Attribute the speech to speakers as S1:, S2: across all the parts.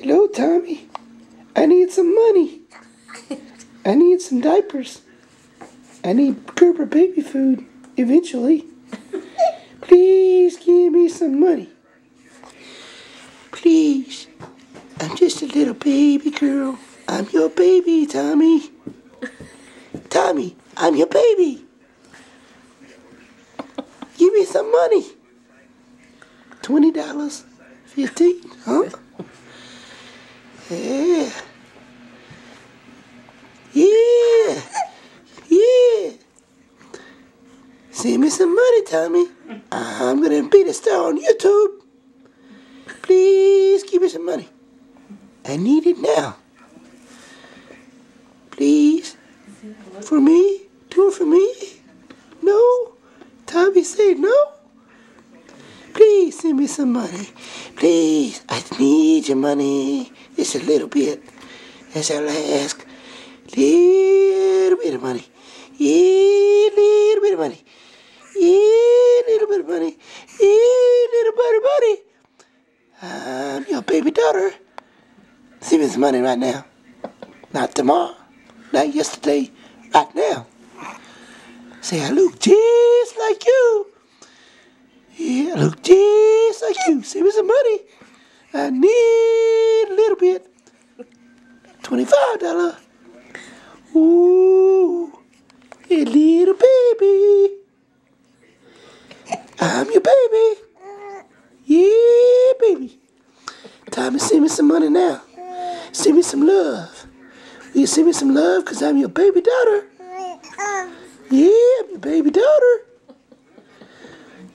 S1: Hello, Tommy. I need some money. I need some diapers. I need Gerber baby food eventually. Please give me some money. Please. I'm just a little baby girl. I'm your baby, Tommy. Tommy, I'm your baby. Give me some money. $20. 15, huh? Yeah. Yeah. Yeah. Send me some money, Tommy. I'm gonna be the star on YouTube. Please give me some money. I need it now. Please. For me? Do it for me? No? Tommy said no? Please send me some money. Please. I need your money. Just a little bit. That's all I ask. Little bit of money. Yeah, little bit of money. Yeah, little bit of money. Yeah, little bit of money. I'm your baby daughter. Send me some money right now. Not tomorrow. Not yesterday. Right now. Say, I look just like you. Yeah, I look just like you. Send me some money. I need a little bit. $25. Ooh, a little baby. I'm your baby. Yeah, baby. Time to send me some money now. Send me some love. Will you send me some love? Because I'm your baby daughter. Yeah, I'm your baby daughter.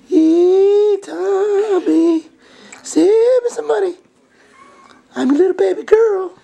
S1: Yeah, Tommy. Send me some money. I'm your little baby girl.